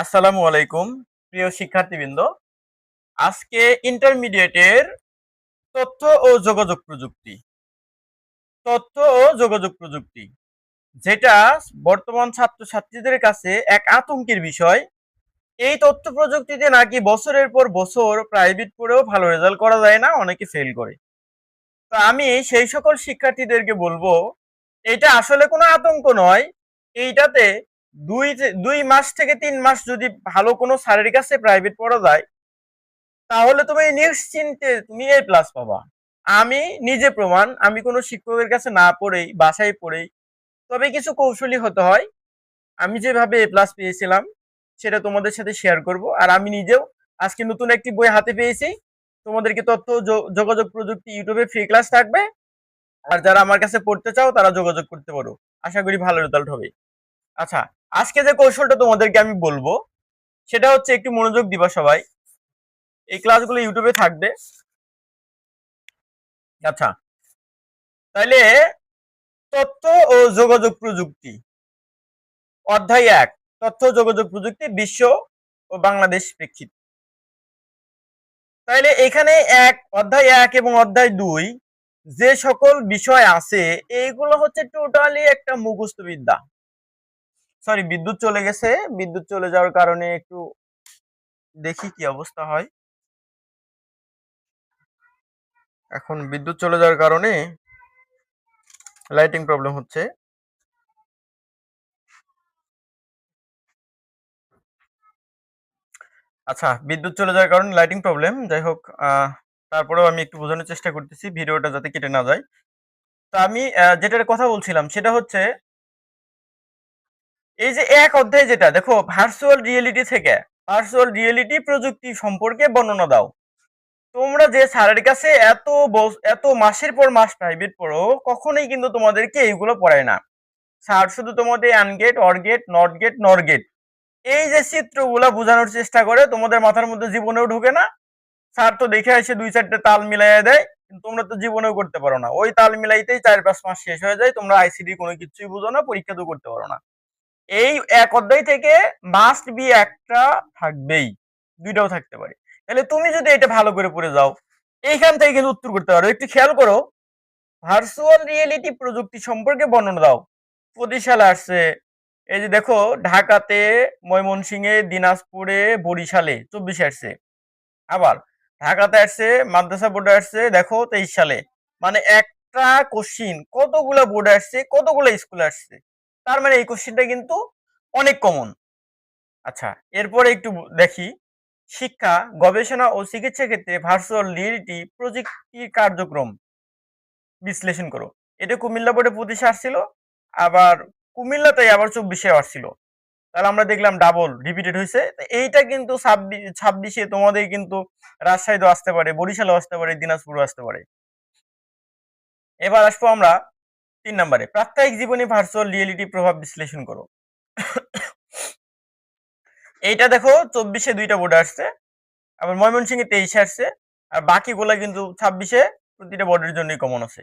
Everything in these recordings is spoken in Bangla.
আসসালামু আলাইকুম প্রিয় শিক্ষার্থীবৃন্দ। আজকে ইন্টারমিডিয়েটের তথ্য ও যোগাযোগ প্রযুক্তি তথ্য ও যোগাযোগ প্রযুক্তি যেটা বর্তমান ছাত্রছাত্রীদের কাছে এক আতঙ্কের বিষয়। এই তথ্য প্রযুক্তিতে নাকি বছরের পর বছর প্রাইভেট পড়েও ভালো রেজাল্ট করা যায় না, অনেকে ফেল করে। তো আমি সেই সকল শিক্ষার্থীদেরকে বলবো, এটা আসলে কোনো আতঙ্ক নয়। এইটাতে দুই মাস থেকে 3 মাস যদি ভালো কোনো স্যারের কাছে প্রাইভেট পড়া যায়, তাহলে তুমি নিশ্চিন্তে তুমি A+ পাবা। আমি নিজে প্রমাণ, আমি কোনো শিক্ষকের কাছে না পড়েই বাসায় পড়েই, তবে কিছু কৌশলী হতে হয়। আমি যেভাবে A+ পেয়েছিলাম সেটা তোমাদের সাথে শেয়ার করব। আর আমি নিজেও আজকে নতুন একটি বই হাতে পেয়েছি। তোমাদেরকে তথ্য যোগাযোগ প্রযুক্তি ইউটিউবে ফ্রি ক্লাস থাকবে। আর যারা আমার কাছে পড়তে চাও তারা যোগাযোগ করতে পারো। আশা করি ভালো রেজাল্ট হবে। আচ্ছা, আজকে যে কৌশলটা তোমাদেরকে আমি বলবো সেটা হচ্ছে, একটু মনোযোগ দিবা সবাই। এই ক্লাসগুলো ইউটিউবে থাকবে। আচ্ছা, তাইলে তথ্য ও যোগাযোগ প্রযুক্তি অধ্যায় 1, তথ্য ও যোগাযোগ প্রযুক্তি বিশ্ব ও বাংলাদেশ প্রেক্ষিত। তাইলে এখানে অধ্যায় 1 এবং অধ্যায় 2 যে সকল বিষয় আছে, এইগুলো হচ্ছে টোটালি একটা মুখস্থ বিদ্যা। সরি, বিদ্যুৎ চলে গেছে। বিদ্যুৎ চলে যাওয়ার কারণে একটু দেখি কি অবস্থা হয়। এখন বিদ্যুৎ চলে যাওয়ার কারণে লাইটিং প্রবলেম হচ্ছে। আচ্ছা, বিদ্যুৎ চলে যাওয়ার কারণে লাইটিং প্রবলেম, যাই হোক। তারপরেও আমি একটু বোঝানোর চেষ্টা করতেছি, ভিডিওটা যাতে কেটে না যায়। তো আমি যেটার কথা বলছিলাম সেটা হচ্ছে, এই যে এক অধ্যায়, যেটা দেখো, ভার্চুয়াল রিয়েলিটি থেকে ভার্চুয়াল রিয়েলিটি প্রযুক্তি সম্পর্কে বর্ণনা দাও। তোমরা যে স্যারের কাছে এত মাসের পর মাস প্রাইভেট পড়ো, কখনোই কিন্তু তোমাদেরকে এইগুলো পড়ায় না। স্যার শুধু তোমাদের and gate, or gate, not gate, nor gate, এই যে চিত্রগুলা বোঝানোর চেষ্টা করে, তোমাদের মাথার মধ্যে জীবনেও ঢুকে না। স্যার তো দেখে এসে 2-4টে তাল মিলাইয়া দেয়, কিন্তু তোমরা তো জীবনেও করতে পারো না। ওই তাল মিলাইতেই 4-5 মাস শেষ হয়ে যায়, তোমরা আইসিডি কোনো কিছুই বুঝো না, পরীক্ষা তো করতে পারো না। এই এক অধ্যায় থেকে মাস্ট বি একটা থাকবেই, দুইটাও থাকতে পারে। তাহলে তুমি যদি এটা ভালো করে পড়ে যাও, এইখান থেকে কিন্তু উত্তর করতে পারো। একটু খেয়াল করো, ভার্চুয়াল রিয়েলিটি প্রযুক্তি সম্পর্কে বর্ণনা দাও। 25 সালে আসছে। এই যে দেখো, ঢাকাতে, ময়মনসিংহে, দিনাজপুরে, বরিশালে 24 আসছে। আবার ঢাকাতে আসছে, মাদ্রাসা বোর্ডে আসছে দেখো 23 সালে। মানে একটা কোশ্চিন কতগুলা বোর্ডে আসছে, কতগুলা স্কুলে আসছে। তার মানে এই কোশ্চিনটা কিন্তু অনেক কমন। আচ্ছা, এরপরে একটু দেখি, শিক্ষা, গবেষণা ও চিকিৎসা ক্ষেত্রে ভার্চুয়াল রিয়েলিটি প্রযুক্তির কার্যক্রম বিশ্লেষণ করো। এটা কুমিল্লা বোর্ডে 25 আসছিল, আবার কুমিল্লাতেই আবার 24 আসছিল। তাহলে আমরা দেখলাম ডাবল রিপিটেড হয়েছে। এইটা কিন্তু 26-এ তোমাদের কিন্তু রাজশাহীতেও আসতে পারে, বরিশালেও আসতে পারে, দিনাজপুরও আসতে পারে। এবার আসবো আমরা 3 নম্বরে, প্রাত্যহিক জীবনে ভার্চুয়াল রিয়েলিটি প্রভাব বিশ্লেষণ করো। এইটা দেখো, 24-এ 2টা বোর্ডে আসছে, আবার ময়মনসিংহে 23-এ আসছে, আর বাকিগুলা কিন্তু 26-এ প্রতিটা বোর্ডের জন্যই কমন আছে।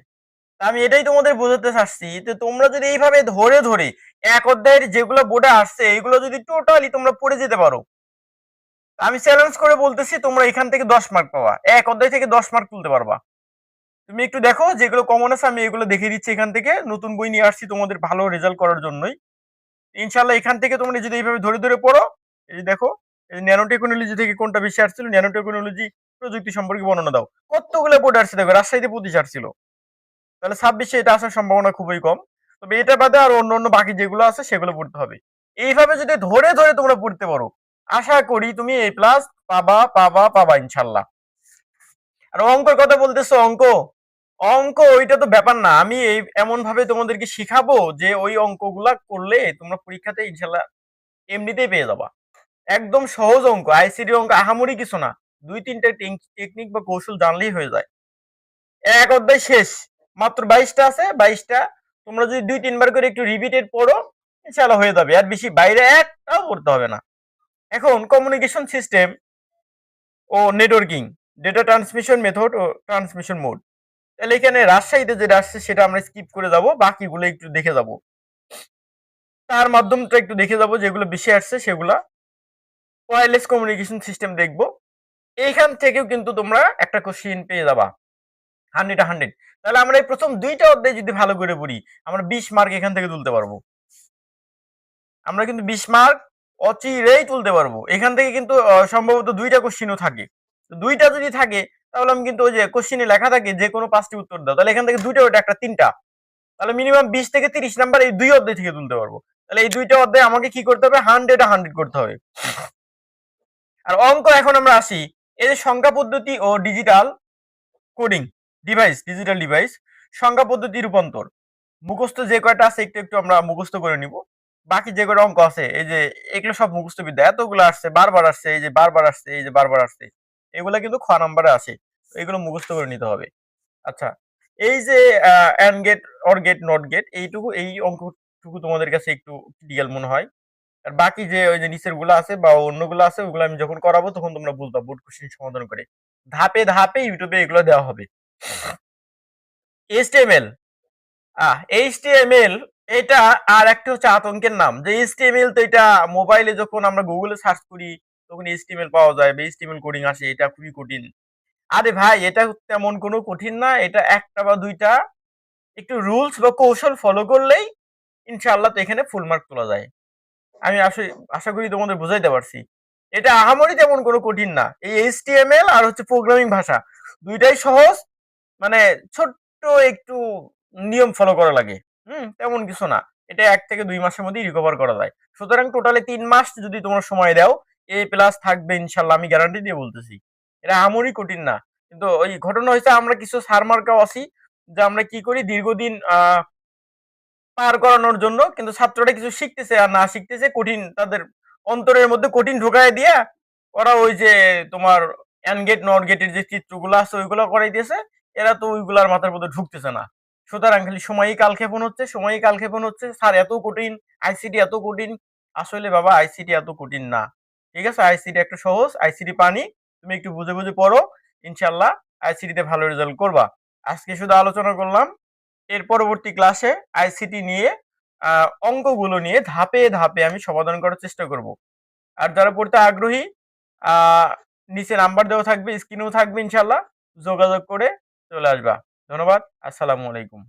আমি এটাই তোমাদের বোঝাতে চাচ্ছি যে তোমরা যদি এইভাবে ধরে ধরে এক অধ্যায়ের যেগুলো বোর্ডে আসছে এইগুলো যদি টোটালি তোমরা পড়ে যেতে পারো, আমি চ্যালেঞ্জ করে বলতেছি তোমরা এখান থেকে 10 মার্ক পাবা, এক অধ্যায় থেকে 10 মার্ক তুলতে পারবা। তুমি একটু দেখো যেগুলো কমন আছে, আমি এগুলো দেখিয়ে দিচ্ছি। এখান থেকে নতুন বই নিয়ে আসছি তোমাদের ভালো রেজাল্ট করার জন্যই। ইনশাল্লাহ এখান থেকে তোমরা যদি এইভাবে ধরে ধরে পড়ো, এই যে দেখো, এই ন্যানো টেকনোলজি থেকে কোনটা বেশি আসছিল, ন্যানো টেকনোলজি প্রযুক্তি সম্পর্কে বর্ণনা দাও। কতগুলো বোর্ড আসছে দেখো, রাজশাহীতে 25 আসছিল। তাহলে 26-এ এটা আসার সম্ভাবনা খুবই কম। তবে এটা বাদে আর অন্য অন্য বাকি যেগুলো আছে সেগুলো পড়তে হবে। এইভাবে যদি ধরে ধরে তোমরা পড়তে পারো, আশা করি তুমি A+ পাবা পাবা পাবা ইনশাল্লাহ। আর অঙ্কের কথা বলতেছো, অঙ্ক অঙ্ক ওইটা তো ব্যাপার না। আমি এই এমন ভাবে তোমাদেরকে শিখাবো যে ওই অঙ্কগুলা করলে তোমরা পরীক্ষাতে ইনশাল্লাহ এমনিতেই পেয়ে যাবা। একদম সহজ অঙ্ক, আইসিডি অঙ্ক, আহামরি কিছু না। 2-3টা টেকনিক বা কৌশল জানলেই হয়ে যায়। এক অধ্যায় শেষ, মাত্র 22টা আছে। 22টা তোমরা যদি 2-3 বার করে একটু রিপিটেড পড়ো, ইনশাআল্লাহ হয়ে যাবে। আর বেশি বাইরে একটাও পড়তে হবে না। এখন কমিউনিকেশন সিস্টেম ও নেটওয়ার্কিং, ডেটা ট্রান্সমিশন মেথড ও ট্রান্সমিশন মোড। তাহলে এখানে রাজশাহীতে যেটা আসছে সেটা আমরা স্কিপ করে যাব, বাকিগুলো একটু দেখে যাব। তার মাধ্যমটা একটু দেখে যাব, যেগুলো বেশি আসছে সেগুলা। ওয়্যারলেস কমিউনিকেশন সিস্টেম দেখবো। এইখান থেকেও কিন্তু তোমরা একটা কোশ্চেন পেয়ে যাবা 100 তাহলে আমরা এই প্রথম 2টা অধ্যায় যদি ভালো করে পড়ি আমরা 20 মার্ক এখান থেকে তুলতে পারবো। আমরা কিন্তু 20 মার্ক অচিরেই তুলতে পারবো। এখান থেকে কিন্তু সম্ভবত 2টা কোশ্চেনও থাকে। 2টা যদি থাকে তাহলে আমি কিন্তু ওই যে কোশ্চেনে লেখা থাকে যে কোনো 5টি উত্তর দাও। তাহলে এখান থেকে 2টা ওটা একটা 3টা। তাহলে মিনিমাম 20 থেকে 30 নাম্বার এই 2 অধ্যায় থেকে তুলতে পারবো। তাহলে এই 2টা অধ্যায় আমাকে কি করতে হবে? 100 করতে হবে। আর অঙ্ক এখন আমরা আসি। এই যে সংখ্যা পদ্ধতি ও ডিজিটাল কোডিং ডিজিটাল ডিভাইস, সংখ্যা পদ্ধতি রূপান্তর। মুখস্থ যে কয়টা আছে একটু আমরা মুখস্থ করে নিব। বাকি যে কয়টা অঙ্ক আছে এই যে এগুলো সব মুখস্থ বিদ্যা। এতগুলো আসছে, বারবার আসছে, এই যে বারবার আসছে, এই যে বারবার আসছে। এগুলা কিন্তু খ নাম্বারে আসে। এগুলো মুখস্থ করে নিতে হবে। আচ্ছা, এই যে and gate, or gate, not gate এই অঙ্কটুকু তোমাদের কাছে একটু ক্রিটিক্যাল মনে হয়। আর বাকি যে ওই যে নিচের গুলো আছে বা অন্যগুলো আছে ওগুলো আমি যখন করাবো তখন তোমরা বুঝবা বোর্ড কোশ্চেন সমাধান করে। ধাপে ধাপে ইউটিউবে এগুলো দেওয়া হবে। HTML HTML এটা আর একটা হচ্ছে আতঙ্কের নাম যে HTML তো এটা মোবাইলে যখন আমরা গুগলে সার্চ করি তখন HTML পাওয়া যায় বা HTML কোডিং আসে, এটা খুবই কঠিন। আরে ভাই এটা তেমন কোনো কঠিন না, এটা একটা বা দুইটা একটু রুলস বা কৌশল ফলো করলেই ইনশাআল্লাহ তো এখানে ফুল মার্ক তোলা যায়। আমি আশা করি তোমাদের বুঝাইতে পারছি। এটা আহামরি তেমন কোনো কঠিন না। এই HTML আর হচ্ছে প্রোগ্রামিং ভাষা দুইটাই সহজ, মানে ছোট্ট একটু নিয়ম ফলো করা লাগে। তেমন কিছু না। এটা 1 থেকে 2 মাসের মধ্যেই রিকভার করা যায়। সুতরাং টোটালি 3 মাস যদি তোমরা সময় দাও A প্লাস থাকবে ইনশাআল্লাহ, আমি গ্যারান্টি দিয়ে বলতেছি। এটা আহামরি কঠিন না। কিন্তু ওই ঘটনা হইছে আমরা কিছু সার মার্কাও আছি যে আমরা কি করি দীর্ঘদিন পার করানোর জন্য কিন্তু ছাত্ররা কিছু শিখতেছে আর না শিখতেছে কঠিন তাদের অন্তরের মধ্যে কঠিন ঢুকায় দিয়া ওরা ওই যে তোমার এন্ড গেট নট গেটের যে চিত্রগুলো আছে ওইগুলো করাই দিয়েছে, এরা তো ওইগুলার মাথার মধ্যে ঢুকতেছে না। সুতরাং খালি সময়ই কালক্ষেপণ হচ্ছে স্যার এত কঠিন, আইসিটি এত কঠিন। আসলে বাবা আইসিটি এত কঠিন না। ঠিক আছে, আইসিটি একটা সহজ, আইসিটি পানি, তুমি একটু বুঝে বুঝে পড়ো, ইনশাল্লাহ আইসিটিতে ভালো রেজাল্ট করবা। আজকে শুধু আলোচনা করলাম, এর পরবর্তী ক্লাসে আইসিটি নিয়ে অঙ্কগুলো নিয়ে ধাপে ধাপে আমি সমাধান করার চেষ্টা করব। আর যারা পড়তে আগ্রহী আহ নিচে নাম্বার দেওয়া থাকবে, স্ক্রিনেও থাকবে, ইনশাল্লাহ যোগাযোগ করে চলে আসবা। ধন্যবাদ। আসসালামু আলাইকুম।